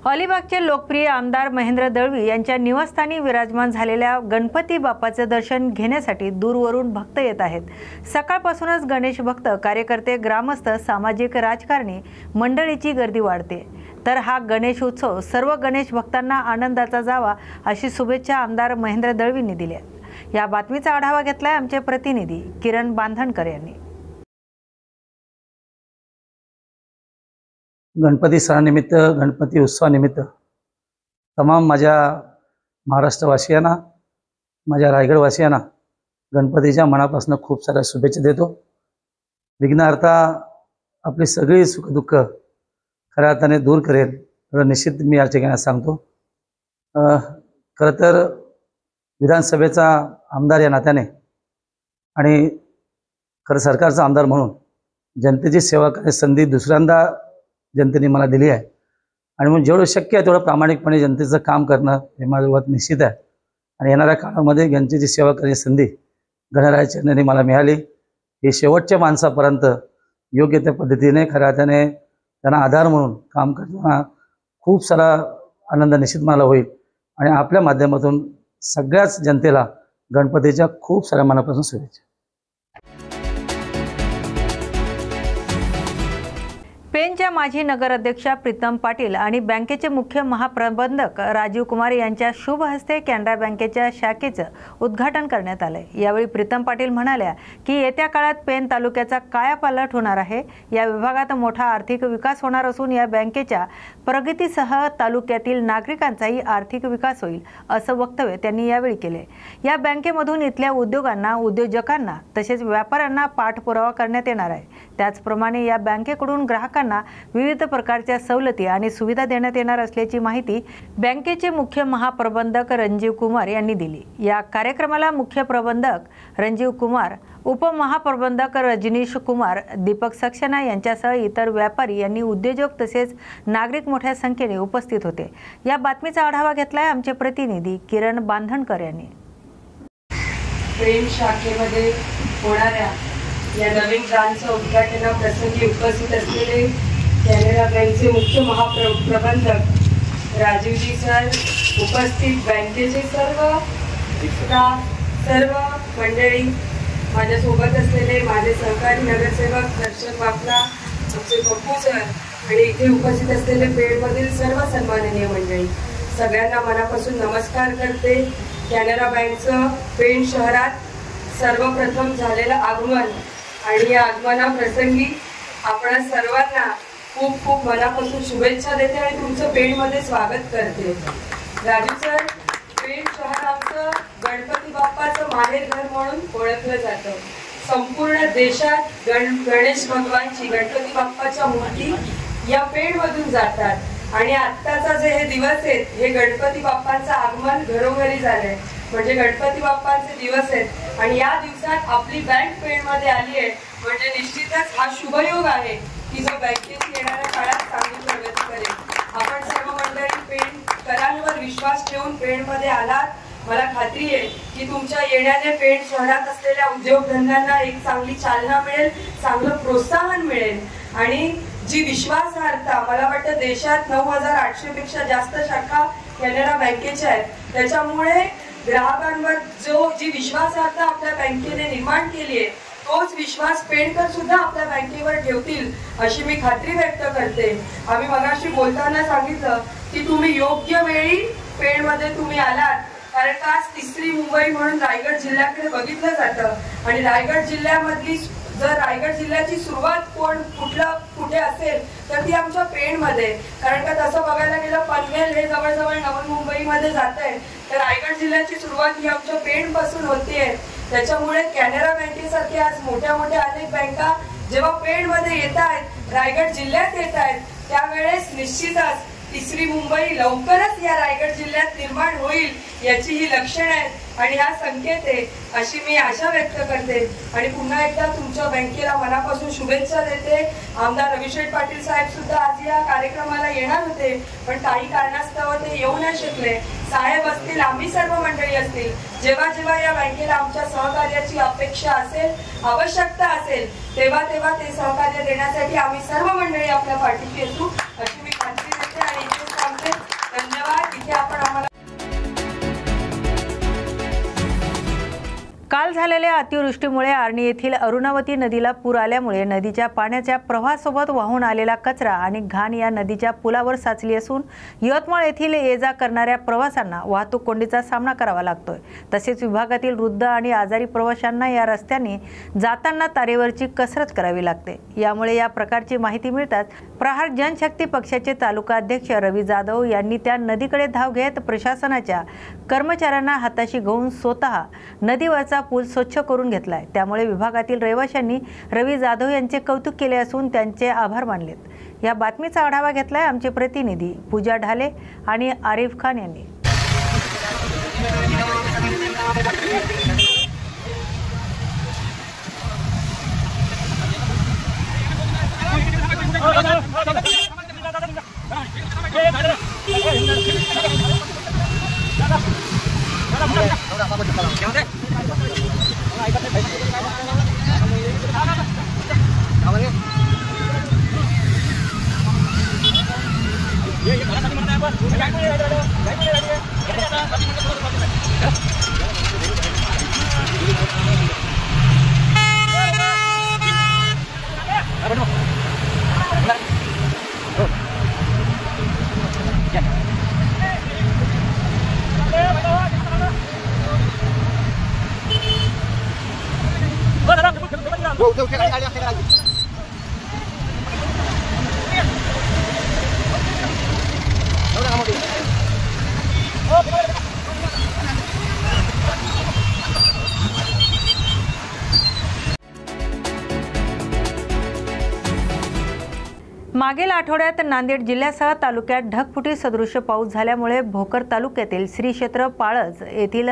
अलिबागचे लोकप्रिय आमदार महेंद्र दळवी यांच्या निवासस्थानी विराजमान झालेल्या गणपती बाप्पाचे दर्शन घेण्यासाठी दूरवरून भक्त येत आहेत। सकाळपासूनच गणेश भक्त, कार्यकर्ते, ग्रामस्थ, सामाजिक राजकारणी मंडळीची गर्दी वाढते। तर हा गणेश उत्सव सर्व गणेश भक्तांना आनंदाचा जावा अशी शुभेच्छा आमदार महेंद्र दळवींनी दिल्या। या बातमीचा आढावा घेतलाय आमचे प्रतिनिधी किरण बांधणकर यांनी। गणपती सणानिमित्त, गणपती उत्सवानिमित्त तमाम माझ्या महाराष्ट्रवासियांना, माझ्या रायगडवासियांना गणपतीच्या मनापासून खूप साऱ्या शुभेच्छा देतो। विघ्नहर्ता आपली सगळी सुखदुःख खऱ्या अर्थाने दूर करेल एवढं निश्चित मी या ठिकाणी सांगतो। खरं तर विधानसभेचा आमदार या नात्याने आणि खरं सरकारचा आमदार म्हणून जनतेची सेवा करण्याची संधी दुसऱ्यांदा जनतेने मला दिली आहे आणि म्हणून जेवढं शक्य आहे तेवढं प्रामाणिकपणे जनतेचं काम करणं हे माझं निश्चित आहे। आणि येणाऱ्या काळामध्ये जनतेची सेवा करण्याची संधी गणरायाच्या चरणी मला मिळाली। ही शेवटच्या माणसापर्यंत योग्य त्या पद्धतीने खऱ्या अर्थाने त्यांना आधार म्हणून काम करताना खूप सारा आनंद निश्चित मला होईल आणि आपल्या माध्यमातून सगळ्याच जनतेला गणपतीच्या खूप साऱ्या मनापासून शुभेच्छा। पेणच्या माजी नगराध्यक्षा प्रीतम पाटील आणि बँकेचे मुख्य महाप्रबंधक राजीव कुमार यांच्या शुभ हस्ते कॅनरा बँकेच्या शाखेचं उद्घाटन करण्यात आले। यावेळी प्रीतम पाटील म्हणाल्या की येत्या काळात पेण तालुक्याचा कायापालट होणार आहे। या विभागात मोठा आर्थिक विकास होणार असून या बँकेच्या प्रगतीसह तालुक्यातील नागरिकांचाही आर्थिक विकास होईल असं वक्तव्य त्यांनी यावेळी केले। या बँकेमधून इथल्या उद्योगांना, उद्योजकांना तसेच व्यापाऱ्यांना पाठपुरावा करण्यात येणार आहे। त्याचप्रमाणे या बँकेकडून ग्राहकांना विविध प्रकारच्या सवलती आणि सुविधा देण्यात येणार असल्याची माहिती बँकेचे मुख्य महाप्रबंधक रणजीव कुमार यांनी दिली। या कार्यक्रमाला मुख्य प्रबंधक रणजीव कुमार, उपमहाप्रबंधक रजनीश कुमार, दीपक सक्सेना यांच्यासह इतर व्यापारी यांनी उद्योजक तसेच नागरिक मोठ्या संख्येने उपस्थित होते। या बातमीचा आढावा घेतलाय आमचे प्रतिनिधी किरण बांधणकर यांनी। पेण शाखेमध्ये होणाऱ्या या नवीन ब्रांचच्या उद्घाटनाप्रसंगी उपस्थित असलेले कॅनरा बँकेचे मुख्य महाप्रबंधक राजीवजी सर, उपस्थित बँकेचे सर्व मंडळी, माझ्यासोबत असलेले माझे सहकारी नगरसेवक दर्शन बापला, आमचे पप्पू सर आणि इथे उपस्थित असलेले पेणमधील सर्व सन्माननीय मंडळी, सगळ्यांना मनापासून नमस्कार करते। कॅनरा बँकचं पेण शहरात सर्वप्रथम झालेलं आगमन आणि या आगमनाप्रसंगी आपण सर्वांना खूप खूप मनापासून शुभेच्छा देते आणि तुमचं पेणमध्ये स्वागत करते। राजू सर, पेण शहर आमचं गणपती बाप्पाचं माहेरघर म्हणून ओळखलं जातं। संपूर्ण देशात गणेश भगवानची, गणपती बाप्पाच्या मूर्ती या पेणमधून जातात आणि आत्ताचा जे हे दिवस आहेत हे गणपती बाप्पांचं आगमन घरोघरी झालंय, म्हणजे गणपती बाप्पांचे दिवस आहेत आणि या दिवसात आपली बँक पेणमध्ये आली आहे म्हणजे निश्चितच हा शुभयोग आहे की जो बँकेची येणाऱ्या काळात चांगली प्रगती करेल। आपण सर्व मंडळी पेणकरांवर विश्वास ठेवून पेणमध्ये आलात। मला खात्री आहे की तुमच्या येण्याने पेण शहरात असलेल्या उद्योगधंद्यांना एक चांगली चालना मिळेल, चांगलं प्रोत्साहन मिळेल आणि जी विश्वासार्हता, मला वाटतं देशात 9800 पेक्षा जास्त शाखा कॅनरा बँकेच्या आहेत, त्याच्यामुळे ग्राहकांवर जी विश्वासार्हता आपल्या बँकेने निर्माण केली आहे तोच विश्वास पेणकर सुद्धा आपल्या बँकेवर ठेवतील अशी मी खात्री व्यक्त करते। आम्ही मगाशी बोलताना सांगितलं की तुम्ही योग्य वेळी पेणमध्ये तुम्ही आलात, कारण का तिसरी मुंबई म्हणून रायगड जिल्ह्याकडे बघितलं जातं आणि रायगड जिल्ह्यामधली जर रायगड जिल्ह्याची सुरुवात कुठे असेल तर ती आमच्या पेणमध्ये, कारण का तसं बघायला गेलं पनवेल हे जवळजवळ नवी मुंबईमध्ये जात आहे, तर रायगड जिल्ह्याची सुरुवात ही आमच्या पेणपासून होतीये। त्याच्यामुळे कॅनरा बँकेसारखी आज मोठ्या मोठ्या अनेक बँका जेव्हा पेणमध्ये येत आहेत, रायगड जिल्ह्यात येत आहेत, त्यावेळेस निश्चितच तिसरी मुंबई लवकरच या रायगड जिल्ह्यात निर्माण होईल याची ही लक्षणं आहेत आणि हा संकेत आहे अशी मी आशा व्यक्त करते। आणि पुन्हा एकदा तुमच्या बँकेला मनापासून शुभेच्छा देते। आमदार रविशेठ पाटील साहेब सुद्धा आज या कार्यक्रमाला येणार होते, पण काही कारणास्तव ते येऊ नाही शकले। साहेब असतील, आम्ही सर्व मंडळी असतील, जेव्हा जेव्हा या बँकेला आमच्या सहकार्याची अपेक्षा असेल, आवश्यकता असेल, तेव्हा तेव्हा ते सहकार्य देण्यासाठी आम्ही सर्व मंडळी आपल्या पाठीशी असू अशी मी खात्री देते आणि इथे सांगते। काल झालेल्या अतिवृष्टीमुळे आर्णी येथील अरुणावती नदीला पूर आल्यामुळे नदीच्या पाण्याच्या प्रवाहासोबत वाहून आलेला कचरा आणि घाण या नदीच्या पुलावर साचली असून यवतमाळ येथील ये-जा करणाऱ्या प्रवाशांना वाहतूक कोंडीचा सामना करावा लागतोय। तसेच विभागातील वृद्ध आणि आजारी प्रवाशांना या रस्त्याने जाताना तारेवरची कसरत करावी लागते। यामुळे या प्रकारची माहिती मिळताच प्रहार जनशक्ती पक्षाचे तालुका अध्यक्ष रवी जाधव यांनी त्या नदीकडे धाव घेत प्रशासनाच्या कर्मचाऱ्यांना हाताशी घेऊन स्वतः नदीवरचा पूल स्वच्छ करून घेतलाय। त्यामुळे विभागातील रहिवाशांनी रवी जाधव यांचे कौतुक केले असून त्यांचे आभार मानलेत। या बातमीचा आढावा घेतलाय आमचे प्रतिनिधी पूजा ढाले आणि आरिफ खान यांनी। मागील आठवड्यात नांदेड जिल्ह्यासह तालुक्यात ढगफुटी सदृश्य पाऊस झाल्यामुळे भोकर तालुक्यातील श्री क्षेत्र पाळज येथील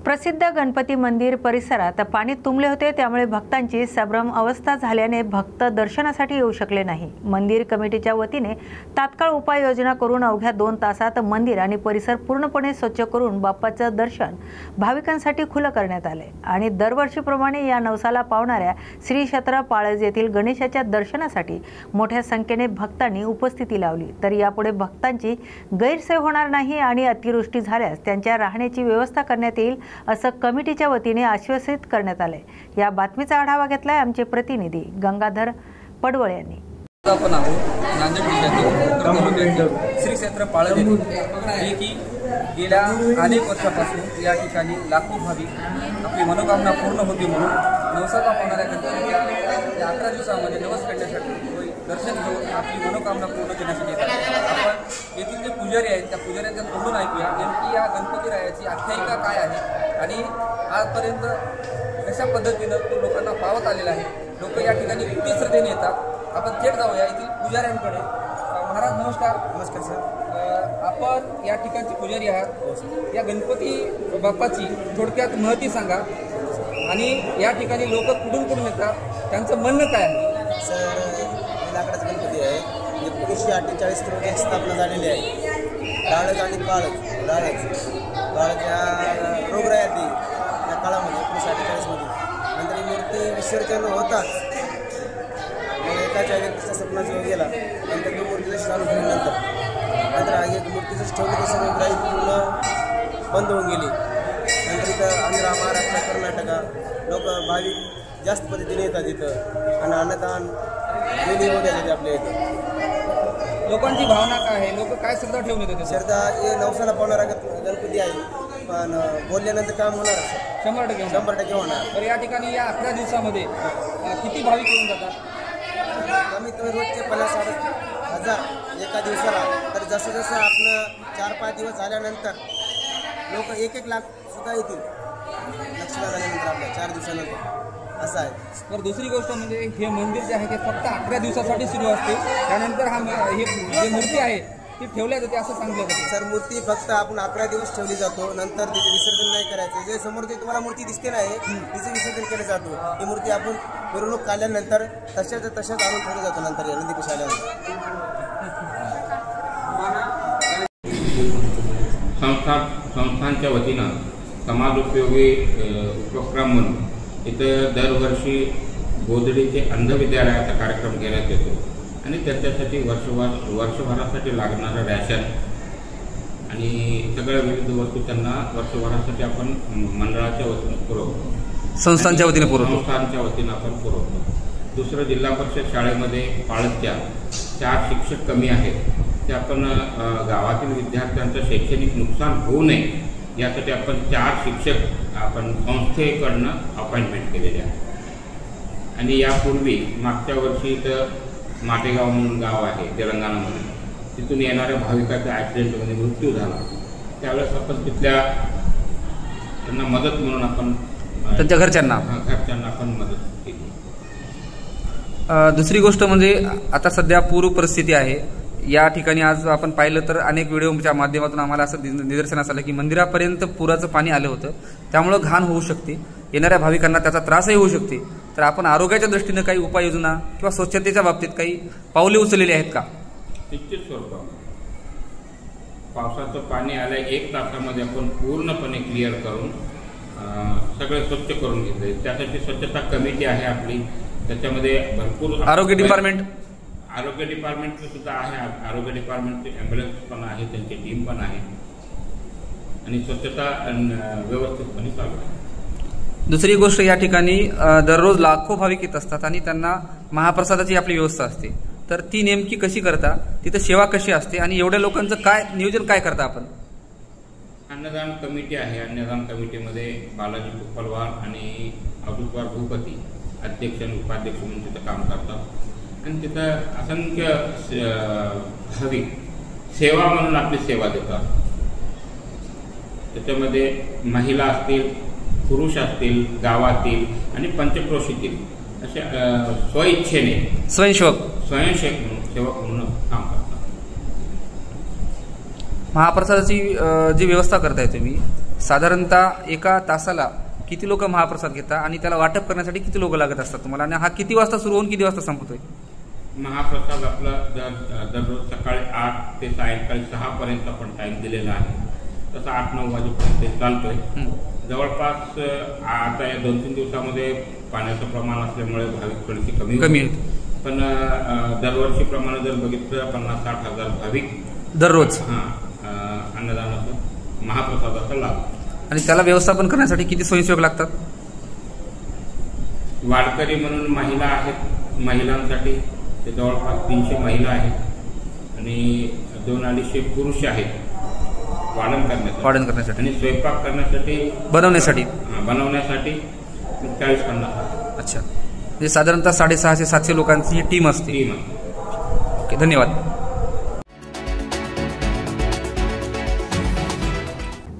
प्रसिद्ध गणपती मंदिर परिसरात पाणी तुंबले होते। त्यामुळे भक्तांची संभ्रम अवस्था झाल्याने भक्त दर्शनासाठी येऊ शकले नाही। मंदिर कमिटीच्या वतीने तात्काळ उपाययोजना करून अवघ्या 2 तासात मंदिर आणि परिसर पूर्णपणे स्वच्छ करून बाप्पाचं दर्शन भाविकांसाठी खुलं करण्यात आले आणि दरवर्षीप्रमाणे या नवसाला पावणाऱ्या श्री क्षेत्र पाळज येथील गणेशाच्या दर्शनासाठी मोठ्या संख्येने भक्तांनी उपस्थिती लावली। तर यापुढे भक्तांची गैरसोय होणार नाही आणि अतिवृष्टी झाल्यास त्यांच्या राहण्याची व्यवस्था करण्यात येईल असं कमिटीच्या वतीने आश्वासित करण्यात आले। या बातमीचा आढावा घेतलाय आमचे प्रतिनिधी गंगाधर पडवळ यांनी। आपण आहोत नांदेड जिल्ह्यातील श्री क्षेत्र पाळज येथे की गेल्या अनेक वर्षापासून या ठिकाणी लाखो भाविक आपली मनोकामना पूर्ण होती म्हणून नवसाला पावणाऱ्या गणपतीच्या 11 दिवसामध्ये नवस करण्यासाठी दर्शन घेऊन आपली मनोकामना पूर्ण करण्यासाठी येतात। आपण येथील जे पुजारी आहेत त्या पुजाऱ्यांच्या तोंडून ऐकूया नेमकी या गणपतीरायाची आख्यायिका काय आहे आणि आजपर्यंत कशा पद्धतीनं तो लोकांना पावत आलेला आहे। लोक या ठिकाणी किती श्रद्धेने येतात। आपण थेट जाऊया येथील पुजाऱ्यांकडे। महाराज नमस्कार। नमस्कार सर। आपण या ठिकाणचे पुजारी आहात। या गणपती बाप्पाची थोडक्यात महती सांगा आणि या ठिकाणी लोक कुठून येतात त्यांचं म्हणणं काय आहे? सर लाकडाचा गणपती आहे 1948 रोजी स्थापना झालेली आहे। डाळज आणि बाळज या रोगरायातील या काळामध्ये 1948 मध्ये नंतर ही मूर्ती विसर्जन होताच एकाच्या व्यक्तीचा सपना जो गेला नंतर ती मूर्ती चालू ठेवल्यानंतर एक मूर्तीच ठेवली तर सर्व ग्राही पूर्ण बंद होऊन गेली। नंतर इथं आंध्रा महाराष्ट्र कर्नाटका लोक भाविक जास्त पद्धतीने येतात इथं आणि अन्नदान वेळी होण्यासाठी आपल्या इथं लोकांची भावना काय आहे? लोक काय श्रद्धा ठेवून येतात? श्रद्धा हे नवसाला पावणारा गणपती आहे पण बोलल्यानंतर काम होणार 100% होणार। तर या ठिकाणी या 11 दिवसामध्ये किती भाविक येऊन जातात? कमीत कमी रोजचे 50,000 एका दिवसाला। तर जसं जसं आपण 4-5 दिवस झाल्यानंतर लोक 1-1 लाख सुद्धा येतील लक्षात झाल्यानंतर आपल्या 4 दिवसानंतर असं आहे। तर दुसरी गोष्ट म्हणजे हे मंदिर जे आहे ते फक्त 11 दिवसासाठी सुरू असते। त्यानंतर हे जे मूर्ती आहे ती ठेवल्या जाते असं सांगितलं जातं। सर मूर्ती फक्त आपण 11 दिवस ठेवली जातो नंतर तिचे विसर्जन नाही करायचं। जे समोर ते तुम्हाला मूर्ती दिसते नाही तिचे विसर्जन केलं जातो। ही मूर्ती आपण मिरवणूक काढल्यानंतर तशाच आणून ठेवलं जातो नंतर या नदीपाशी आल्यानंतर। संस्थांच्या वतीनं समाजोपयोगी उपक्रम म्हणून इथं दरवर्षी गोधडीचे अंध विद्यालयाचा कार्यक्रम घेण्यात येतो आणि त्याच्यासाठी वर्षभरासाठी लागणारं रॅशन आणि सगळ्या विविध वस्तू त्यांना वर्षभरासाठी आपण मंडळाच्या वतीनं पुरवतो। संस्थांच्या वतीने पुरवतो. संस्थांच्या वतीनं आपण पुरवतो. दुसरं, जिल्हा परिषद शाळेमध्ये पाळतच्या 4 शिक्षक कमी आहेत. ते आपण गावातील विद्यार्थ्यांचं शैक्षणिक नुकसान होऊ नये यासाठी आपण 4 शिक्षक आपण संस्थेकडनं अपॉइंटमेंट केलेले आहे. आणि यापूर्वी मागच्या वर्षी इथं माटेगाव म्हणून गाव आहे तेलंगणामध्ये, तिथून येणाऱ्या भाविकाचा ॲक्सिडेंटमध्ये मृत्यू झाला. त्यावेळेस आपण तिथल्या त्यांना मदत म्हणून आपण त्यांच्या घरच्यांना आपण मदत केली. दुसरी गोष्ट म्हणजे आता सध्या पूर परिस्थिती आहे या ठिकाणी. आज आपण पाहिलं तर अनेक व्हिडिओच्या माध्यमातून आम्हाला असं निदर्शनास आलं की मंदिरापर्यंत पुराचं पाणी आलं होतं, त्यामुळं घाण होऊ शकते, येणाऱ्या भाविकांना त्याचा त्रासही होऊ शकते. तर आपण आरोग्याच्या दृष्टीनं काही उपाययोजना किंवा स्वच्छतेच्या बाबतीत काही पावले उचललेली आहेत का? निश्चित स्वरूपात पावसाचं पाणी आलं 1 तासामध्ये आपण पूर्णपणे क्लिअर करून सगळे स्वच्छ करून घेतले. त्यासाठी स्वच्छता कमिटी आहे आपली, त्याच्यामध्ये भरपूर आरोग्य डिपार्टमेंट सुद्धा आहे. आरोग्य डिपार्टमेंटची ॲम्ब्युलन्स पण आहे, त्यांची टीम पण आहे आणि स्वच्छता व्यवस्थितपणे चालू आहे. दुसरी गोष्ट, या ठिकाणी दररोज लाखो भाविक येत असतात आणि त्यांना महाप्रसादाची आपली व्यवस्था असते. तर ती नेमकी कशी करता, तिथं सेवा कशी असते आणि एवढ्या लोकांचं काय नियोजन काय करता आपण? अन्नदान कमिटी आहे. अन्नदान कमिटीमध्ये बालाजी कुप्पलवार आणि अब्दुलवार भूपती अध्यक्ष आणि उपाध्यक्ष म्हणून तिथं काम करतात. आणि तिथं असंख्य भाविक सेवा म्हणून आपली सेवा देतात. त्याच्यामध्ये महिला असतील, पुरुष असतील, गावातील आणि पंचक्रोशीतील असे स्वइच्छेने स्वयंसेवक म्हणून सेवक म्हणून काम करतात. महाप्रसादाची जी व्यवस्था करताय तुम्ही, साधारणतः एका तासाला किती लोक महाप्रसाद घेता आणि त्याला वाटप करण्यासाठी किती लोक लागत असतात तुम्हाला, आणि हा किती वाजता सुरू होऊन किती वाजता संपतोय? महाप्रसाद आपला दररोज सकाळी 8 ते सायंकाळी 6 पर्यंत आपण टाइम दिलेला आहे. तसं 8-9 वाजेपर्यंत चालतोय. जवळपास आता या 2-3 दिवसामध्ये पाण्याचं प्रमाण असल्यामुळे भाविक थोडीशी कमी होते. पण दरवर्षीप्रमाणे जर बघितलं 50-60 हजार भाविक दररोज अन्नदानाचा महाप्रसादाचा लाभ. आणि त्याला व्यवस्थापन करण्यासाठी किती स्वयंसेवक लागतात? वारकरी म्हणून महिला आहेत, महिलांसाठी ते जवळपास 300 महिला आहेत आणि 200-250 पुरुष आहेत वाढण करण्यासाठी आणि स्वयंपाक करण्यासाठी बनवण्यासाठी 40-50. अच्छा, म्हणजे साधारणतः 650-700 लोकांची ही टीम असते. ओके, धन्यवाद.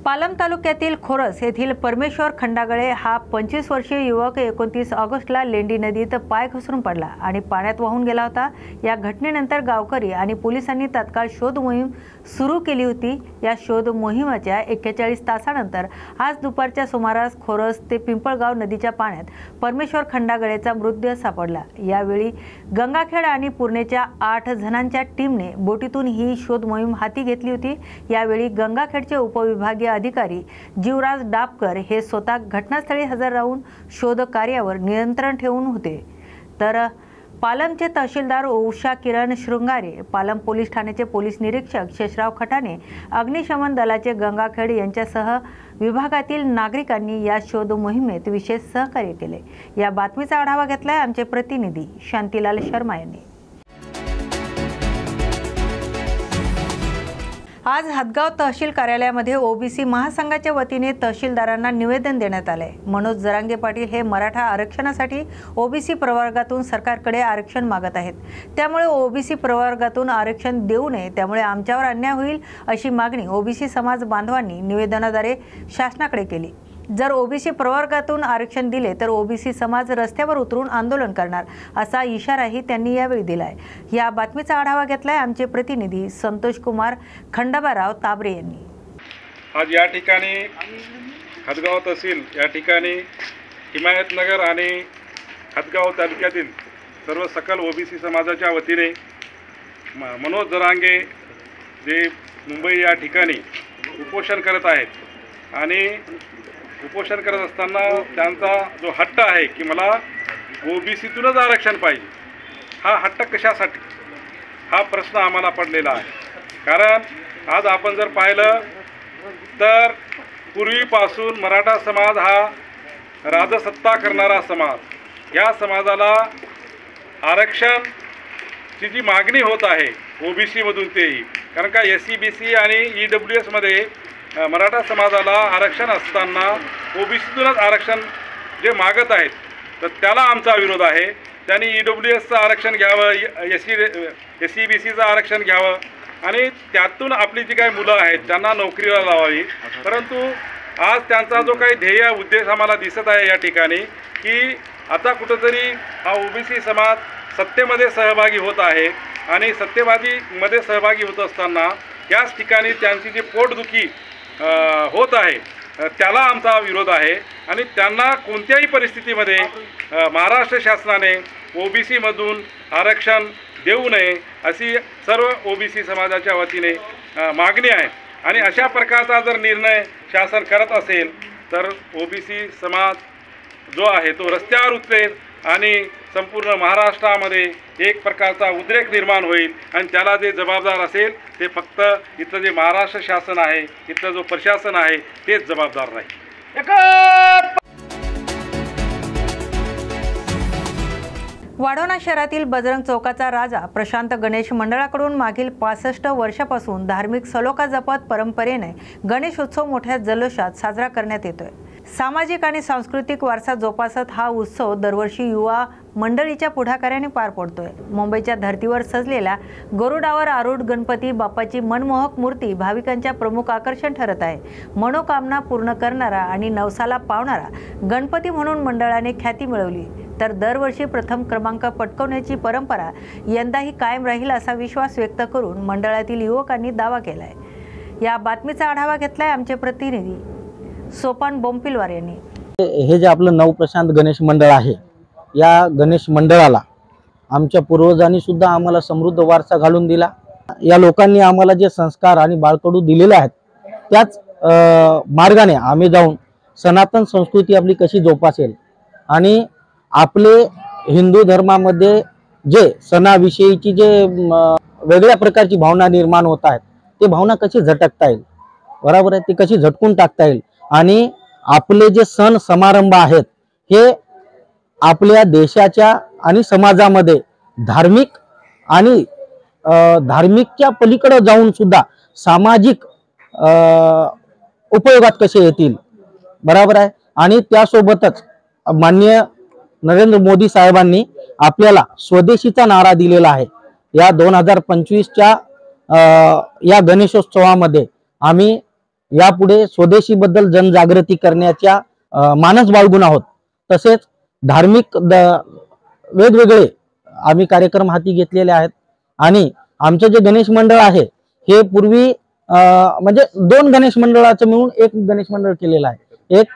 पालम तालुक्यातील खोरस येथील परमेश्वर खंडागळे हा 25 वर्षीय युवक 29 ऑगस्टला लेंडी नदीत पाय घसरून पडला आणि पाण्यात वाहून गेला होता. या घटनेनंतर गावकरी आणि पोलिसांनी तात्काळ शोध मोहीम सुरू केली होती. या शोध मोहिमेच्या 41 तासानंतर आज दुपारच्या सुमारास खोरस ते पिंपळगाव नदीच्या पाण्यात परमेश्वर खंडागळेचा मृतदेह सापडला. यावेळी गंगाखेड आणि पूर्णेच्या 8 जणांच्या टीमने बोटीतून ही शोध मोहीम हाती घेतली होती. यावेळी गंगाखेडचे उपविभागीय अधिकारी जीवराज डापकर हे स्वतः घटनास्थळी हजर राहून शोध कार्यावर नियंत्रण ठेवून होते. तर पालमचे तहसीलदार उषा किरण शृंगारे, पालम पोलीस ठाण्याचे पोलीस निरीक्षक शेषराव खटाणे, अग्निशमन दलाचे गंगाखेड यांच्यासह विभागातील नागरिकांनी या शोध मोहिमेत विशेष सहकार्य केले. या बातमीचा आढावा घेतलाय आमचे प्रतिनिधी शांतीलाल शर्मा यांनी. आज हदगाव तहसील कार्यालयामध्ये ओबीसी महासंघाच्या वतीने तहसीलदारांना निवेदन देण्यात आले. मनोज जरांगे पाटील हे मराठा आरक्षणासाठी ओबीसी प्रवर्गातून सरकारकडे आरक्षण मागत आहेत. त्यामुळे ओबीसी प्रवर्गातून आरक्षण देऊ नये, त्यामुळे आमच्यावर अन्याय होईल अशी मागणी ओबीसी समाज बांधवांनी निवेदनाद्वारे शासनाकडे केली. जर ओबीसी प्रवर्गातून आरक्षण दिले तर ओबीसी समाज रस्त्यावर उतरून आंदोलन करणार असा इशाराही त्यांनी यावेळी दिलाय. या बातमीचा आढावा घेतलाय आमचे प्रतिनिधी संतोष कुमार खंडाबाराव ताबरे यांनी. आज या ठिकाणी हदगाव तहसील या ठिकाणी हिमायतनगर आणि हदगाव तालुक्यातील सर्व सकल ओबीसी समाजाच्या वतीने मनोज जरांगे जे मुंबई या ठिकाणी उपोषण करत आहेत आणि उपोषण करत असताना त्यांचा जो हट्ट आहे की मला ओबीसीतूनच आरक्षण पाहिजे, हा हट्ट कशासाठी, हा प्रश्न आम्हाला पडलेला आहे. कारण आज आपण जर पाहिलं तर पूर्वीपासून मराठा समाज हा राजसत्ता करणारा समाज, या समाजाला आरक्षणची जी मागणी होत आहे OBC-मधून तेही, कारण का SC BC आणि EWS-मध्ये मराठा समाजाला आरक्षण असताना OBC-तूनच आरक्षण जे मागत आहेत, तर त्याला आमचा विरोध आहे. त्यांनी EWSचं आरक्षण घ्यावं, SC BCचं आरक्षण घ्यावं आणि त्यातून आपली जी काही मुलं आहेत त्यांना नोकरीला लावावी. परंतु आज त्यांचा जो काही ध्येय उद्देश आम्हाला दिसत आहे या ठिकाणी, की आता कुठंतरी हा OBC समाज सत्तेमध्ये सहभागी होत आहे आणि सत्तेमध्ये सहभागी होत असताना याच ठिकाणी त्यांची जी पोटदुखी होत आहे त्याला आमचा विरोध आहे आणि त्यांना कोणत्याही परिस्थितीमध्ये महाराष्ट्र शासनाने OBC-मधून आरक्षण देऊ नये अशी सर्व OBC समाजाच्या वतीने मागणी आहे. आणि अशा प्रकारचा जर निर्णय शासन करत असेल तर OBC समाज जो आहे तो रस्त्यावर उतरेल आणि संपूर्ण महाराष्ट्रामध्ये एक प्रकारचा उद्रेक निर्माण होईल आणि त्याला जे जबाबदार असेल ते फक्त इथलं जे महाराष्ट्र शासन आहे, इथलं जो प्रशासन आहे तेच जबाबदार राहील. वाढोणा शहरातील बजरंग चौकाचा राजा प्रशांत गणेश मंडळाकडून मागील 65 वर्षापासून धार्मिक सलोखा जपत परंपरेने गणेशोत्सव मोठ्या जल्लोषात साजरा करण्यात येतोय. सामाजिक आणि सांस्कृतिक वारसा जोपासत हा उत्सव दरवर्षी युवा मंडळीच्या पुढाकाराने पार पडतोय. मुंबईच्या धर्तीवर सजलेल्या गरुडावर आरूढ गणपती बाप्पाची मनमोहक मूर्ती भाविकांच्या प्रमुख आकर्षण ठरत आहे. मनोकामना पूर्ण करणारा आणि नवसाला पावणारा गणपती म्हणून मंडळाने ख्याती मिळवली, तर दरवर्षी प्रथम क्रमांक पटकावण्याची परंपरा यंदाही कायम राहील असा विश्वास व्यक्त करून मंडळातील युवकांनी दावा केलाय. या बातमीचा आढावा घेतलाय आमचे प्रतिनिधी सोपान बोंपिलवार यांनी. हे जे आपलं नवप्रशांत गणेश मंडळ आहे, या गणेश मंडळाला आमच्या पूर्वजांनी सुद्धा आम्हाला समृद्ध वारसा घालून दिला. या लोकांनी आम्हाला जे संस्कार आणि बाळकडू दिलेले आहेत त्याच मार्गाने आम्ही जाऊन सनातन संस्कृती आपली कशी जोपासेल आणि आपले हिंदू धर्मामध्ये जे सणाविषयीची जे वेगळ्या प्रकारची भावना निर्माण होत आहेत ते भावना कशी झटकता येईल, बरोबर आहे, ते कशी झटकून टाकता येईल आणि आपले जे सण समारंभ आहेत हे आपल्या देशाच्या आणि समाजामध्ये धार्मिक आणि धार्मिकच्या पलीकडे जाऊन सुद्धा सामाजिक उपयोगात कसे येतील, बरोबर आहे. आणि त्यासोबतच माननीय नरेंद्र मोदी साहेबांनी आपल्याला स्वदेशीचा नारा दिलेला आहे. या 2025च्या या गणेशोत्सवामध्ये आम्ही यापुढे स्वदेशीबद्दल जनजागृती करण्याच्या मानस बाळगून आहोत. तसेच धार्मिक वेगवेगळे आम्ही कार्यक्रम हाती घेतलेले आहेत आणि आमचं जे गणेश मंडळ आहे हे पूर्वी म्हणजे 2 गणेश मंडळाचं मिळून एक गणेश मंडळ केलेलं आहे. एक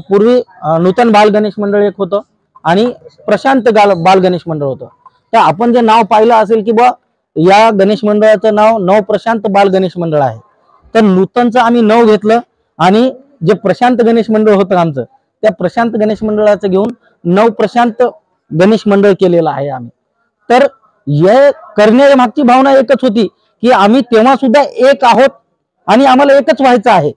पूर्वी नूतन बाल गणेश मंडळ एक होतं आणि प्रशांत बाल गणेश मंडळ होतं. तर आपण जे नाव पाहिलं असेल की बा या गणेश मंडळाचं नाव नव प्रशांत बाल गणेश मंडळ आहे, तर नूतनचं आम्ही नाव घेतलं आणि जे प्रशांत गणेश मंडळ होतं आमचं त्या प्रशांत गणेश मंडळाचं घेऊन नव प्रशांत गणेश मंडळ केलेलं आहे आम्ही. तर हे करण्याच्या मागची भावना एकच होती की आम्ही तेव्हा सुद्धा एक आहोत आणि आम्हाला एकच व्हायचं आहे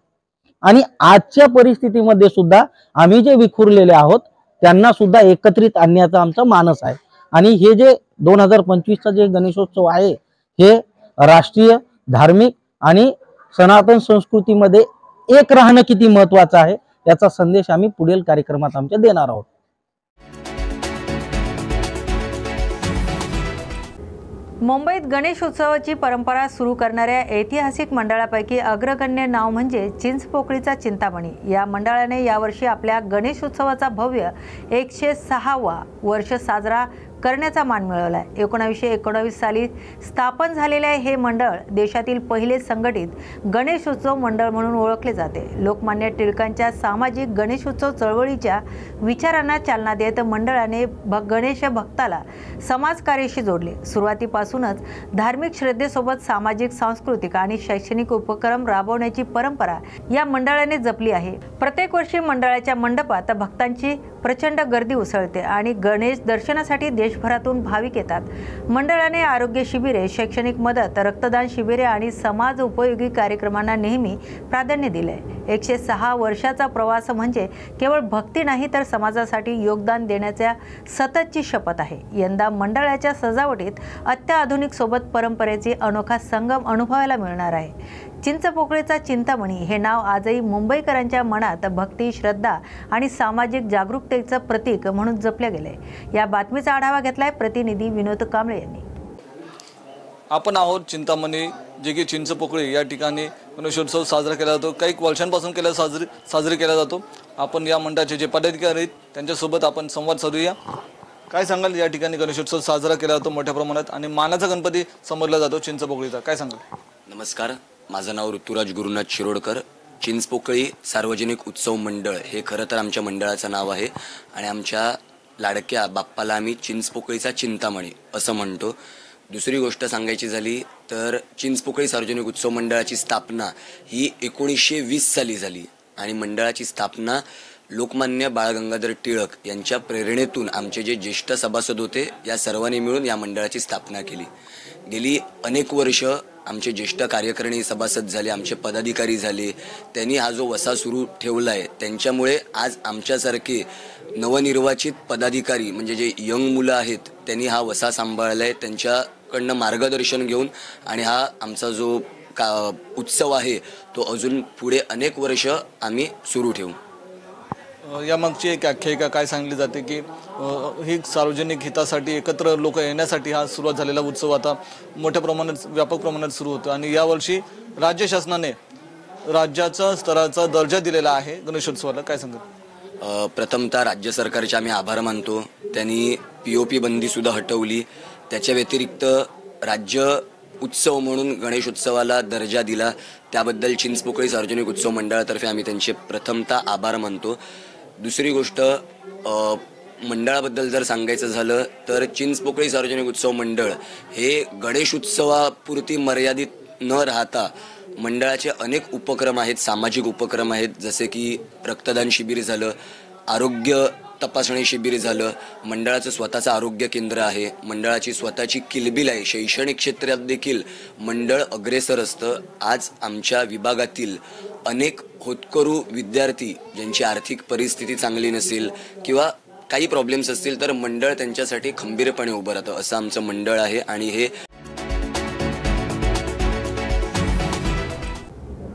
आणि आजच्या परिस्थितीमध्ये सुद्धा आम्ही जे विखुरलेले आहोत त्यांना सुद्धा एकत्रित आणण्याचा आमचा मानस आहे. आणि हे जे 2025चा जे गणेशोत्सव आहे हे राष्ट्रीय धार्मिक आणि सनातन संस्कृतीमध्ये एक राहणं किती महत्वाचं आहे याचा संदेश आम्ही पुढील कार्यक्रमात आमच्या देणार आहोत. मुंबईत गणेशोत्सवाची परंपरा सुरू करणाऱ्या ऐतिहासिक मंडळापैकी अग्रगण्य नाव म्हणजे चिंचपोकळीचा चिंतामणी. या मंडळाने यावर्षी आपल्या गणेशोत्सवाचा भव्य 106वा वर्ष साजरा करण्याचा मान मिळवला आहे. 1919 साली स्थापन झालेले हे मंडळ देशातील पहिले संघटित गणेशोत्सव मंडळ म्हणून ओळखले जाते. लोकमान्य टिळकांच्या सामाजिक गणेशोत्सव चळवळीच्या विचारांना चालना देत मंडळाने गणेश भक्ताला समाजकार्याशी जोडले. सुरुवातीपासूनच धार्मिक श्रद्धेसोबत सामाजिक, सांस्कृतिक आणि शैक्षणिक उपक्रम राबवण्याची परंपरा या मंडळाने जपली आहे. प्रत्येक वर्षी मंडळाच्या मंडपात भक्तांची प्रचंड गर्दी उसळते आणि गणेश दर्शनासाठी देश देशभरातून भाविक येतात। मंडळाने आरोग्य शिबिरे, शैक्षणिक मदत, रक्तदान शिबिरे आणि समाज उपयोगी कार्यक्रमांना नेहमी प्राधान्य दिले। 106 वर्षाचा प्रवास म्हणजे केवळ भक्ती नाही तर समाजासाठी योगदान देण्याच्या सततची शपथ आहे। यंदा मंडळाच्या सजावटीत अत्याधुनिक सोबत परंपरेची अनोखा संगम अनुभवायला मिळणार आहे। चिंचपोकळीचा चिंतामणी हे नाव आजही मुंबईकरांच्या मनात भक्ती, श्रद्धा आणि सामाजिक जागरूकतेचं प्रतीक म्हणून जपले गेले। या बातमीचा आढावा घेतलाय प्रतिनिधी विनोद कांबळे यांनी। आपण आहोत चिंतामणी, जे की चिंचपोकळी या ठिकाणी गणेशोत्सव साजरा केला जातो। काही वर्षांपासून साजरी केला जातो। आपण या मंडळाचे जे पदाधिकारी आहेत त्यांच्यासोबत आपण संवाद साधूया। काय सांगाल, या ठिकाणी गणेशोत्सव साजरा केला जातो मोठ्या प्रमाणात आणि मानाचा गणपती समजला जातो चिंचपोकळीचा, काय सांगाल? नमस्कार, माझं नाव ऋतुराज गुरुनाथ शिरोडकर। चिंचपोकळी सार्वजनिक उत्सव मंडळ हे खरं तर आमच्या मंडळाचं नाव आहे आणि आमच्या लाडक्या बाप्पाला आम्ही चिंचपोकळीचा चिंतामणी असं म्हणतो। दुसरी गोष्ट सांगायची झाली तर चिंचपोकळी सार्वजनिक उत्सव मंडळाची स्थापना ही 1920 साली झाली आणि मंडळाची स्थापना लोकमान्य बाळ गंगाधर टिळक यांच्या प्रेरणेतून आमचे जे ज्येष्ठ सभासद होते या सर्वांनी मिळून या मंडळाची स्थापना केली। गेली अनेक वर्ष आमचे ज्येष्ठ कार्यकारिणी सभासद झाले, आमचे पदाधिकारी झाले, त्यांनी हा जो वसा सुरू ठेवला आहे त्यांच्यामुळे आज आमच्यासारखे नवनिर्वाचित पदाधिकारी म्हणजे जे यंग मुलं आहेत त्यांनी हा वसा सांभाळला आहे। त्यांच्याकडनं मार्गदर्शन घेऊन आणि हा आमचा जो उत्सव आहे तो अजून पुढे अनेक वर्ष आम्ही सुरू ठेवू। यामागची एक आख्यायिका काय सांगली जाते की ही सार्वजनिक हितासाठी एकत्र लोक येण्यासाठी हा सुरुवात झालेला उत्सव आता मोठ्या प्रमाणात व्यापक प्रमाणात सुरू होतो आणि यावर्षी राज्य शासनाने राज्याचा स्तराचा दर्जा दिलेला आहे गणेशोत्सवाला, काय सांगाल? प्रथमतः राज्य सरकारचे आम्ही आभार मानतो। त्यांनी POP बंदी सुद्धा हटवली। त्याच्या व्यतिरिक्त राज्य उत्सव म्हणून गणेश उत्सवाला दर्जा दिला, त्याबद्दल चिंचपोकळी सार्वजनिक उत्सव मंडळातर्फे आम्ही त्यांचे प्रथमतः आभार मानतो। दुसरी गोष्ट, मंडळाबद्दल जर सांगायचं झालं तर चिंचपोकळी सार्वजनिक उत्सव मंडळ हे गणेश उत्सवापुरती मर्यादित न राहता मंडळाचे अनेक उपक्रम आहेत, सामाजिक उपक्रम आहेत, जसे की रक्तदान शिबिर झालं, आरोग्य तपासणी शिबिर झालं, मंडळाचं स्वतःचं आरोग्य केंद्र आहे, मंडळाची स्वतःची किलबिल आहे, शैक्षणिक क्षेत्रात देखील मंडळ अग्रेसर असतं। आज आमच्या विभागातील अनेक होतकरू विद्यार्थी ज्यांची आर्थिक परिस्थिती चांगली नसेल किंवा काही प्रॉब्लेम्स असतील तर मंडळ त्यांच्यासाठी खंबीरपणे उभं राहतं, असं आमचं मंडळ आहे। आणि हे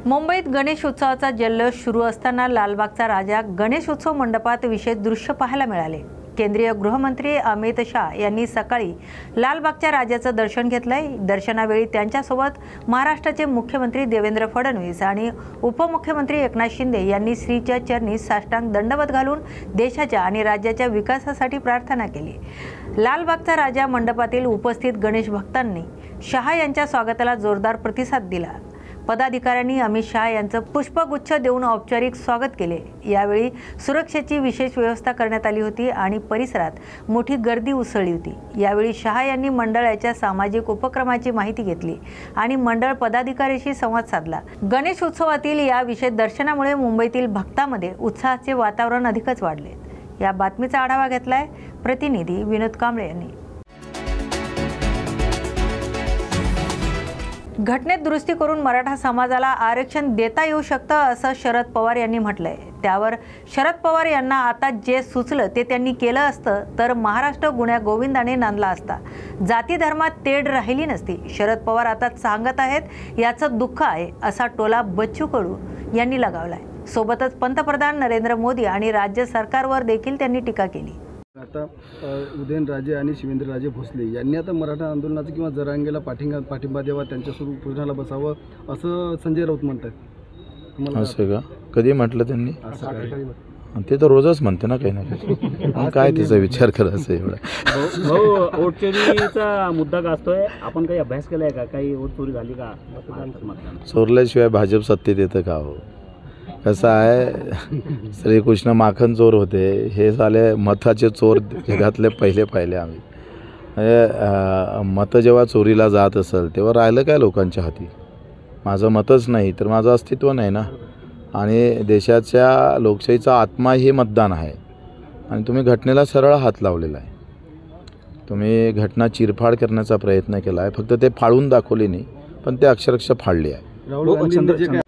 मुंबईत गणेश उत्सवाचा जल्लोष सुरू असताना लालबागचा राजा गणेश उत्सव मंडपात विशेष दृश्य पाहायला मिळाले। केंद्रीय गृहमंत्री अमित शाह यांनी सकाळी लालबागच्या राजाचं दर्शन घेतलंय। दर्शनावेळी त्यांच्यासोबत महाराष्ट्राचे मुख्यमंत्री देवेंद्र फडणवीस आणि उपमुख्यमंत्री एकनाथ शिंदे यांनी श्रीच्या चरणी साष्टांग दंडवत घालून देशाच्या आणि राज्याच्या विकासासाठी प्रार्थना केली। लालबागचा राजा मंडपातील उपस्थित गणेश भक्तांनी शाह यांच्या स्वागताला जोरदार प्रतिसाद दिला। पदाधिकाऱ्यांनी अमित शाह यांचं पुष्पगुच्छ देऊन औपचारिक स्वागत केले। यावेळी सुरक्षेची विशेष व्यवस्था करण्यात आली होती आणि परिसरात मोठी गर्दी उसळली होती। यावेळी शाह यांनी मंडळाच्या सामाजिक उपक्रमाची माहिती घेतली आणि मंडळ पदाधिकाऱ्यांशी संवाद साधला। गणेश उत्सवातील या विशेष दर्शनामुळे मुंबईतील भक्तांमध्ये उत्साहाचे वातावरण अधिकच वाढले। या बातमीचा आढावा घेतलाय प्रतिनिधी विनोद कांबळे यांनी। घटनेत दुरुस्ती करून मराठा समाजाला आरक्षण देता येऊ शकतं असं शरद पवार यांनी म्हटलंय। त्यावर शरद पवार यांना आता जे सुचलं ते त्यांनी केलं असतं तर महाराष्ट्र गुण्या गोविंदाने नांदला असता, जाती धर्मात तेढ राहिली नसती। शरद पवार आता सांगत आहेत याचं दुःख आहे असा टोला बच्चू कडू यांनी लगावलाय। सोबतच पंतप्रधान नरेंद्र मोदी आणि राज्य सरकारवर देखील त्यांनी टीका केली। आता उदयनराजे आणि शिवेंद्रराजे भोसले यांनी आता मराठा आंदोलनाचं किंवा जरांगेला पाठिंबा द्यावा, त्यांच्यासोबत पुढाला बसावं असं संजय राऊत म्हणतात। असं का? कधी म्हटलं त्यांनी? ते तर रोजच म्हणते ना काही ना काही, काय त्याचा विचार करायचा एवढा? हो, वोट चोरीचा मुद्दा गाजतोय, आपण काही अभ्यास केलाय का? काही वोट चोरी झाली का? चोरल्याशिवाय भाजप सत्तेत येतं का? हो, कसं आहे, श्रीकृष्ण माखन चोर होते, हे झाले मताचे चोर जगातले पहिले आम्ही। मतं जेव्हा चोरीला जात असेल तेव्हा राहिलं काय लोकांच्या हाती? माझं मतच नाही तर माझं अस्तित्व नाही ना। आणि देशाच्या लोकशाहीचा आत्मा हे मतदान आहे आणि तुम्ही घटनेला सरळ हात लावलेला आहे। तुम्ही घटना चिरफाड करण्याचा प्रयत्न केला आहे, फक्त ते फाळून दाखवली नाही, पण ते अक्षरशः फाडली आहे. राहुल गांधींनी जे काय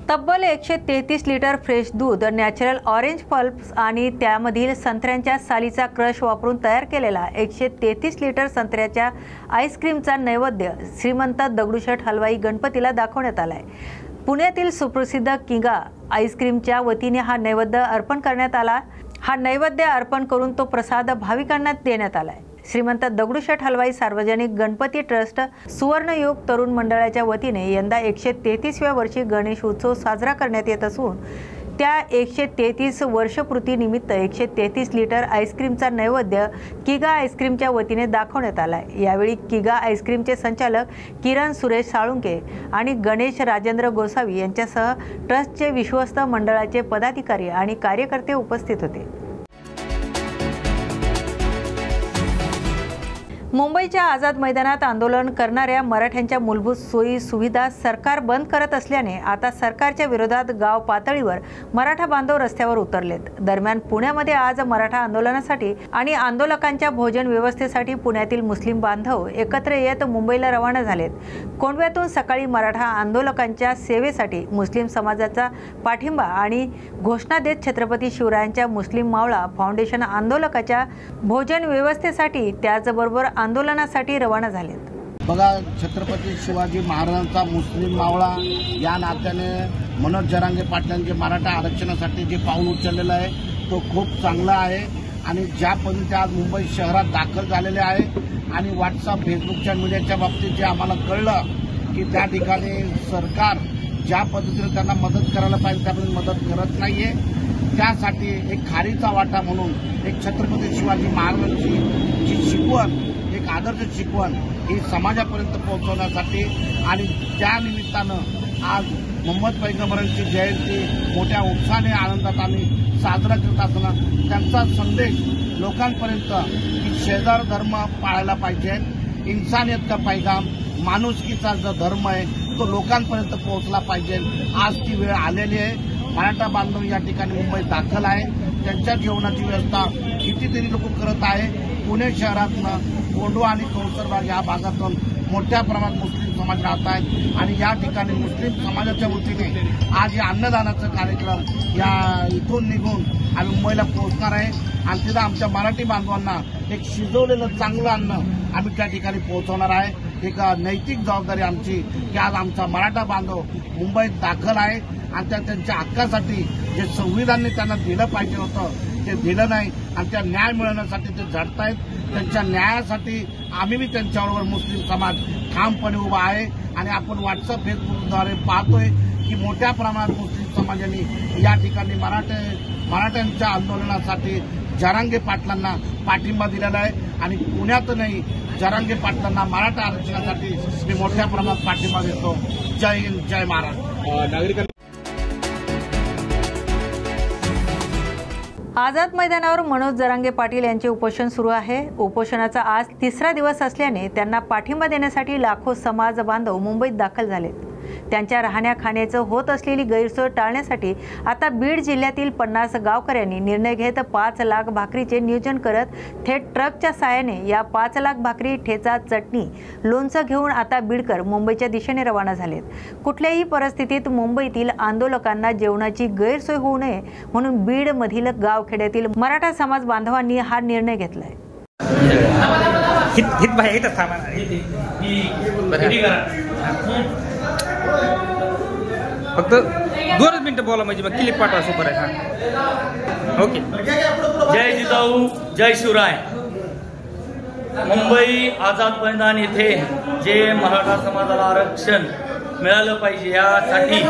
तब्बल 133 लिटर फ्रेश दूध, नॅचरल ऑरेंज पल्प्स आणि त्यामधील संत्र्यांच्या सालीचा क्रश वापरून तयार केलेला 133 लिटर संत्र्याच्या आईस्क्रीमचा नैवेद्य श्रीमंत दगडूशेठ हलवाई गणपतीला दाखवण्यात आलाय. पुण्यातील सुप्रसिद्ध किगा आईस्क्रीमच्या वतीने हा नैवेद्य अर्पण करण्यात आला. हा नैवेद्य अर्पण करून तो प्रसाद भाविकांना देण्यात आलाय. श्रीमंत दगडूशेठ हलवाई सार्वजनिक गणपती ट्रस्ट सुवर्णयुग तरुण मंडळाच्या वतीने यंदा 133व्या वर्षी गणेश उत्सव साजरा करण्यात येत असून त्या 133 वर्षपूर्तीनिमित्त 133 लिटर आईस्क्रीमचा नैवेद्य किगा आईस्क्रीमच्या वतीने दाखवण्यात आला. यावेळी किगा आईस्क्रीमचे संचालक किरण सुरेश साळुंके आणि गणेश राजेंद्र गोसावी यांच्यासह ट्रस्टचे विश्वस्त मंडळाचे पदाधिकारी आणि कार्यकर्ते उपस्थित होते. मुंबईच्या आझाद मैदानात आंदोलन करणाऱ्या मराठ्यांच्या मूलभूत सोयी सुविधा सरकार बंद करत असल्याने आता सरकारच्या विरोधात गाव पातळीवर मराठा बांधव रस्त्यावर उतरलेत. दरम्यान पुण्यामध्ये आज मराठा आंदोलनासाठी आणि आंदोलकांच्या भोजन व्यवस्थेसाठी पुण्यातील मुस्लिम बांधव एकत्र येत मुंबईला रवाना झालेत. कोंडव्यातून सकाळी मराठा आंदोलकांच्या सेवेसाठी मुस्लिम समाजाचा पाठिंबा आणि घोषणा देत छत्रपती शिवरायांच्या मुस्लिम मावळा फाउंडेशन आंदोलकाच्या भोजन व्यवस्थेसाठी त्याचबरोबर आंदोलनासाठी रवाना झालेत. बघा, छत्रपती शिवाजी महाराजांचा मुस्लिम मावळा या नात्याने मनोज जरांगे पाटलांचे मराठा आरक्षणासाठी जे पाऊल उचललेलं आहे तो खूप चांगला आहे. आणि ज्या पद्धतीने आज मुंबई शहरात दाखल झालेले आहे आणि व्हॉट्सअप फेसबुकच्या मीडियाच्या बाबतीत जे आम्हाला कळलं की त्या ठिकाणी सरकार ज्या पद्धतीने त्यांना मदत करायला पाहिजे त्यामध्ये मदत करत नाहीये. त्यासाठी एक खारीचा वाटा म्हणून एक छत्रपती शिवाजी महाराजांची जी शिकवण, एक आदर्श शिकवण ही समाजापर्यंत पोहोचवण्यासाठी आणि त्या निमित्तानं आज मोहम्मद पैगंबरांची जयंती मोठ्या उत्साहाने आनंदात आम्ही साजरा करत असताना त्यांचा संदेश लोकांपर्यंत की शेजार धर्म पाळायला पाहिजे, इन्सानियत का पैगाम, माणुसकीचा जो धर्म आहे तो लोकांपर्यंत पोहोचला पाहिजे. आज ती वेळ आलेली आहे. मराठा बांधव या ठिकाणी मुंबईत दाखल आहे. त्यांच्या जेवणाची व्यवस्था कितीतरी लोक करत आहे. पुणे शहरातनं कोंडवा आणि कौसरबाग या भागातून मोठ्या प्रमाणात मुस्लिम समाज राहत आहेत आणि या ठिकाणी मुस्लिम समाजाच्या वतीने आज या अन्नदानाचा कार्यक्रम या इथून निघून आम्ही मुंबईला पोहोचणार आहे आणि तिथं आमच्या मराठी बांधवांना एक शिजवलेलं चांगलं अन्न आम्ही त्या ठिकाणी पोहोचवणार आहे. एक नैतिक जबाबदारी आमची की आज आमचा मराठा बांधव मुंबईत दाखल आहे आणि त्यांच्या हक्कासाठी जे संविधानाने त्यांना दिलं पाहिजे होतं ते दिलं नाही आणि त्या न्याय मिळवण्यासाठी ते झटतायत. त्यांच्या न्यायासाठी आम्ही बी त्यांच्याबरोबर मुस्लिम समाज ठामपणे उभा आहे आणि आपण व्हॉट्सअप फेसबुकद्वारे पाहतोय की मोठ्या प्रमाणात मुस्लिम समाजाने या ठिकाणी मराठ्यांच्या आंदोलनासाठी जरांगे पाटलांना पाठिंबा दिलेला आहे आणि पुण्यातही जरांगे पाटलांना मराठा आरक्षणासाठी मी मोठ्या प्रमाणात पाठिंबा देतो. जय हिंद, जय महाराष्ट्र. आझाद मैदानावर मनोज जरांगे पाटील यांचे उपोषण सुरू आहे. उपोषणाचा आज 3रा दिवस असल्याने त्यांना पाठिंबा देण्यासाठी लाखो समाज बांधव मुंबईत दाखल झालेत. त्यांच्या राहण्या खाण्याचं होत असलेली गैरसोय टाळण्यासाठी आता बीड जिल्ह्यातील 50 गावकऱ्यांनी निर्णय घेत 5 लाख भाकरीचे नियोजन करत थेट ट्रकच्या साहाय्याने या 5 लाख भाकरी, ठेचा, चटणी, लोणचं घेऊन आता बीडकर मुंबईच्या दिशेने रवाना झालेत. कुठल्याही परिस्थितीत मुंबईतील आंदोलकांना जेवणाची गैरसोय होऊ नये म्हणून बीडमधील गावखेड्यातील मराठा समाज बांधवांनी हा निर्णय घेतलाय. फक्त 2 मिनिटं बोला म्हणजे मग क्लिप पाठवा. सुपर आहे. ओके. जय जिजाऊ, जय शिवराय. मुंबई आझाद मैदान येथे जे मराठा समाजाला आरक्षण मिळालं पाहिजे यासाठी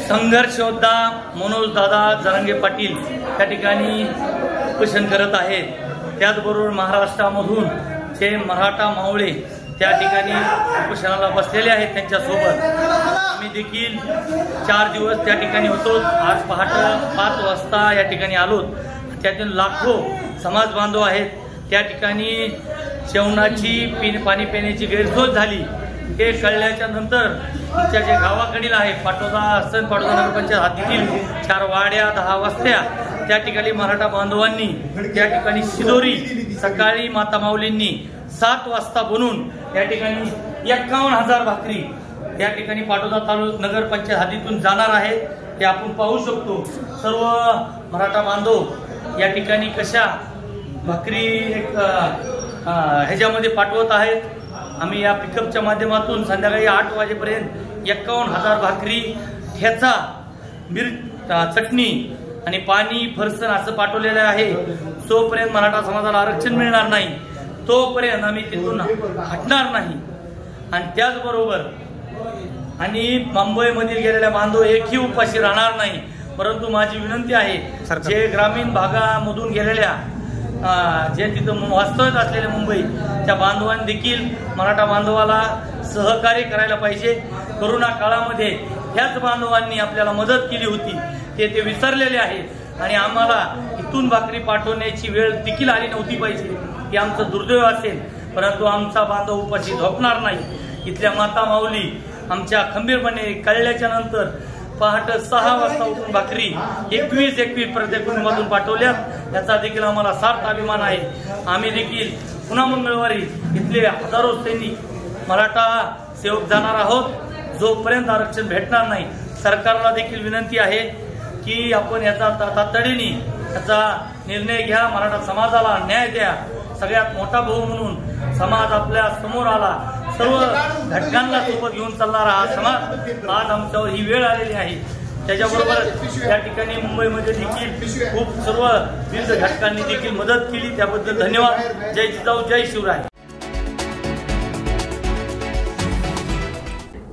संघर्ष योद्धा मनोज दादा जरांगे पाटील त्या ठिकाणी उपोषण करत आहेत. त्याचबरोबर महाराष्ट्रामधून जे मराठा मावळे त्या ठिकाणी उपोषणाला बसलेले आहेत त्यांच्यासोबत आम्ही देखील 4 दिवस त्या ठिकाणी होतो. आज पहाटे 5 वाजता या ठिकाणी आलो. त्यातून लाखो समाज बांधव आहेत. त्या ठिकाणी जेवणाची पाणी पिण्याची गैरसोय झाली हे कळल्याच्या नंतर तुमच्या जे गावाकडील आहे पाटोदा आसन पाटोदा नगरपंचायत हद्दीतील 4 वाड्या 10 वस्त्या त्या ठिकाणी मराठा बांधवांनी त्या ठिकाणी शिदोरी सकाळी माता माऊलींनी 7 वाजता बनवून या ठिकाणी 51,000 भाकरी या ठिकाणी पाटोदा तालुका नगरपंचायत हद्दीतून जाणार आहेत. हे आपण पाहू शकतो. सर्व मराठा बांधव या ठिकाणी कशा भाकरी ह्याच्यामध्ये पाठवत आहेत. आम्ही या पिकअपच्या माध्यमातून संध्याकाळी 8 वाजेपर्यंत 51,000 भाकरी ठेचा चटणी आणि पाणी फरसन असं पाठवलेलं आहे. जोपर्यंत मराठा समाजाला आरक्षण मिळणार नाही तोपर्यंत आम्ही तिथून हटणार नाही. आणि त्याचबरोबर आणि मुंबईमधील गेलेल्या बांधव एकही उपाशी राहणार नाही. परंतु माझी विनंती आहे, जे ग्रामीण भागामधून गेलेल्या जे तिथं वास्तव्यात असलेले मुंबई त्या बांधवांनी देखील मराठा बांधवाला सहकार्य करायला पाहिजे. कोरोना काळामध्ये ह्याच बांधवांनी आपल्याला मदत केली होती, ते विसरलेले आहेत आणि आम्हाला इथून भाकरी पाठवण्याची वेळ देखील आली नव्हती पाहिजे. हे आमचं दुर्दैव असेल, परंतु आमचा बांधव उपाशी झोपणार नाही. इथल्या माता माऊली आमच्या खंबीरपणे कळल्याच्या नंतर पहाटे 6 वाजता उठून भाकरी 21 प्रत्येक कुटुंबातून पाठवल्यात. याचा देखील आम्हाला सार्थ अभिमान आहे. आम्ही देखील पुन्हा मंगळवारी इथले हजारो सैनिक मराठा सेवक जाणार आहोत जोपर्यंत आरक्षण भेटणार नाही. सरकारला देखील विनंती आहे की आपण याचा तातडीने याचा निर्णय घ्या, मराठा समाजाला न्याय द्या. सगळ्यात मोठा भाऊ म्हणून समाज आपल्या समोर आला, सर्व घटकांना सोबत घेऊन चालणारा हा समाज आज आमच्यावर ही वेळ आलेली आहे. त्याच्याबरोबर या ठिकाणी मुंबईमध्ये देखील खूप सर्व विविध घटकांनी देखील मदत केली, त्याबद्दल धन्यवाद. जय जिजाऊ, जय शिवराय.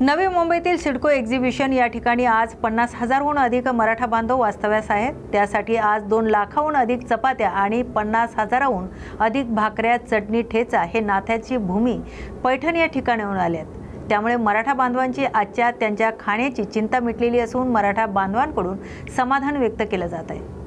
नवी मुंबईतील सिडको एक्झिबिशन या ठिकाणी आज 50,000हून अधिक मराठा बांधव वास्तव्यास आहेत. त्यासाठी आज 2 लाखाहून अधिक चपात्या आणि 50,000हून अधिक भाकऱ्या, चटणी, ठेचा हे नाथ्याची भूमी पैठण या ठिकाणाहून आल्यात. त्यामुळे मराठा बांधवांची आजच्या त्यांच्या खाण्याची चिंता मिटलेली असून मराठा बांधवांकडून समाधान व्यक्त केलं जात आहे.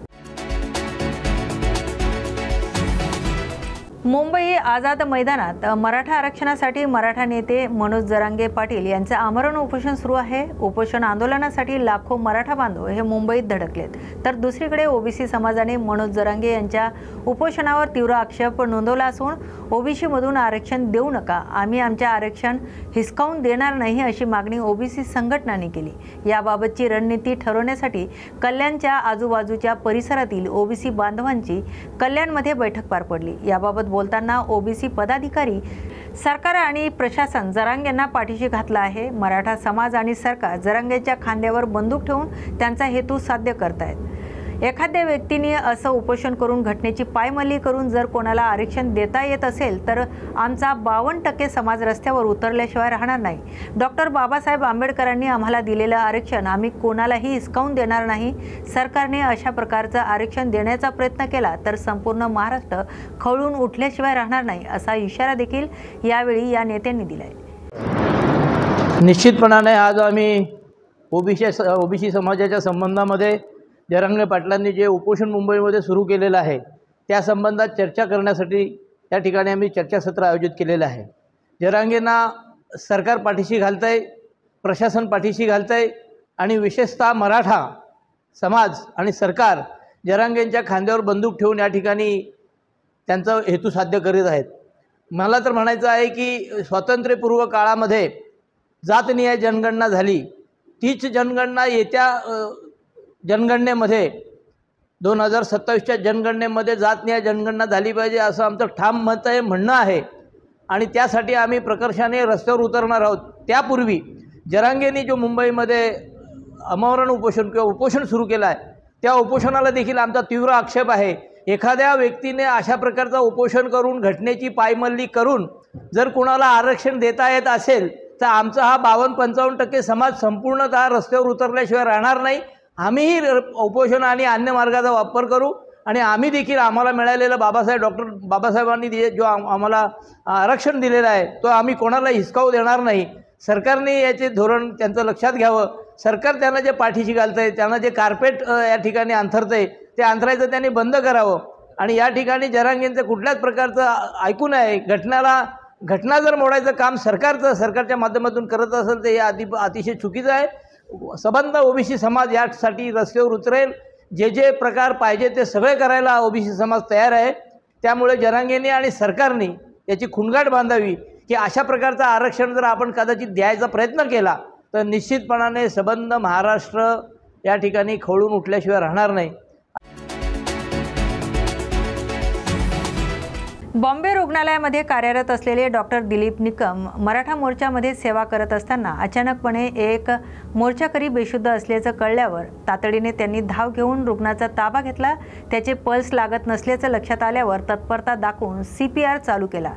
मुंबई आझाद मैदानात मराठा आरक्षणासाठी मराठा नेते मनोज जरांगे पाटील यांचे आमरण उपोषण सुरू आहे. उपोषण आंदोलनासाठी लाखो मराठा बांधव हे मुंबईत धडकलेत, तर दुसरीकडे ओबीसी समाजाने मनोज जरांगे यांच्या उपोषणावर तीव्र आक्षेप नोंदवला असून ओबीसीमधून आरक्षण देऊ नका, आम्ही आमचे आरक्षण हिसकावून देणार नाही अशी मागणी ओबीसी संघटनांनी केली. याबाबतची रणनीती ठरवण्यासाठी कल्याणच्या आजूबाजूच्या परिसरातील ओबीसी बांधवांची कल्याणमध्ये बैठक पार पडली. याबाबत बोलताना ओबीसी पदाधिकारी सरकार आणि प्रशासन जरांगेंना पाठीशी घातला आहे. मराठा समाज आणि सरकार जरांगेच्या खांद्यावर बंदूक ठेवून त्यांचा हेतू साध्य करतायत. एखाद्या व्यक्तीने असं उपोषण करून घटनेची पायमल्ली करून जर कोणाला आरक्षण देता येत असेल तर आमचा 52% समाज रस्त्यावर उतरल्याशिवाय राहणार नाही. डॉक्टर बाबासाहेब आंबेडकरांनी आम्हाला दिलेलं आरक्षण आम्ही कोणालाही हिसकावून देणार नाही. सरकारने अशा प्रकारचं आरक्षण देण्याचा प्रयत्न केला तर संपूर्ण महाराष्ट्र खवळून उठल्याशिवाय राहणार नाही असा इशारा देखील यावेळी या नेत्यांनी दिला आहे. निश्चितपणाने आज आम्ही ओबीसी समाजाच्या संबंधामध्ये जरांगे पाटलांनी जे उपोषण मुंबईमध्ये सुरू केलेलं आहे त्या संबंधात चर्चा करण्यासाठी त्या ठिकाणी आम्ही चर्चासत्र आयोजित केलेलं आहे. जरांगेंना सरकार पाठीशी घालतं आहे, प्रशासन पाठीशी घालतं आहे आणि विशेषतः मराठा समाज आणि सरकार जरांगेंच्या खांद्यावर बंदूक ठेवून या ठिकाणी त्यांचा हेतू साध्य करीत आहेत. मला तर म्हणायचं आहे की स्वातंत्र्यपूर्व काळामध्ये जातनिहाय जनगणना झाली, तीच जनगणना येत्या जनगणनेमध्ये 2027च्या जनगणनेमध्ये जातनिहाय जनगणना झाली पाहिजे असं आमचं ठाम मत आहे, म्हणणं आहे आणि त्यासाठी आम्ही प्रकर्षाने रस्त्यावर उतरणार आहोत. त्यापूर्वी जरांगेंनी जो मुंबईमध्ये आमरण उपोषण किंवा उपोषण सुरू केलं आहे त्या उपोषणाला देखील आमचा तीव्र आक्षेप आहे. एखाद्या व्यक्तीने अशा प्रकारचं उपोषण करून घटनेची पायमल्ली करून जर कोणाला आरक्षण देता येत असेल तर आमचा हा 52-55% समाज संपूर्णतः रस्त्यावर उतरल्याशिवाय राहणार नाही. आम्हीही उपोषण आणि अन्य मार्गाचा वापर करू आणि आम्ही देखील आम्हाला मिळालेलं डॉक्टर बाबासाहेबांनी जो आम्हाला आरक्षण दिलेलं आहे तो आम्ही कोणाला हिसकावू देणार नाही. सरकारने याचे धोरण त्यांचं लक्षात घ्यावं. सरकार त्यांना जे पाठीशी घालतं आहे, त्यांना जे कार्पेट या ठिकाणी अंथरतं आहे ते अंथरायचं त्यांनी बंद करावं आणि या ठिकाणी जरांगेंचं कुठल्याच प्रकारचं ऐकू नये. घटनेला घटना जर मोडायचं काम सरकारच्या माध्यमातून करत असेल तर हे अतिशय चुकीचं आहे। संबंध ओबीसी समाज यासाठी रस्त्यावर उतरेल, जे प्रकार पाहिजे ते सगळे करायला ओबीसी समाज तयार आहे। त्यामुळे जरांगेने आणि सरकारने याची खुणगाठ बांधावी की अशा प्रकारचं आरक्षण जर आपण कदाचित द्यायचा प्रयत्न केला तर निश्चितपणाने संबंध महाराष्ट्र या ठिकाणी खवळून उठल्याशिवाय राहणार नाही। बॉम्बे रुग्णालयामध्ये कार्यरत असलेले डॉक्टर दिलीप निकम मराठा मोर्चामध्ये सेवा करत असताना अचानकपणे एक मोर्चाकरी बेशुद्ध असल्याचं कळल्यावर तातडीने त्यांनी धाव घेऊन रुग्णाचा ताबा घेतला। त्याचे पल्स लागत नसल्याचं लक्षात आल्यावर तत्परता दाखवून CPR चालू केला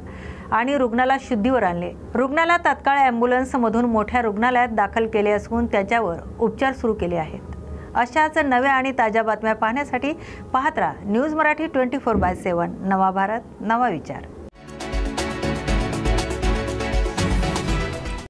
आणि रुग्णाला शुद्धीवर आणले। रुग्णाला तात्काळ ॲम्ब्युलन्समधून मोठ्या रुग्णालयात दाखल केले असून त्याच्यावर उपचार सुरू केले आहेत। अशाच नव्या आणि ताज्या बातम्या पाहण्यासाठी पाहत राहा न्यूज मराठी 24/7। नवा भारत, नवा विचार।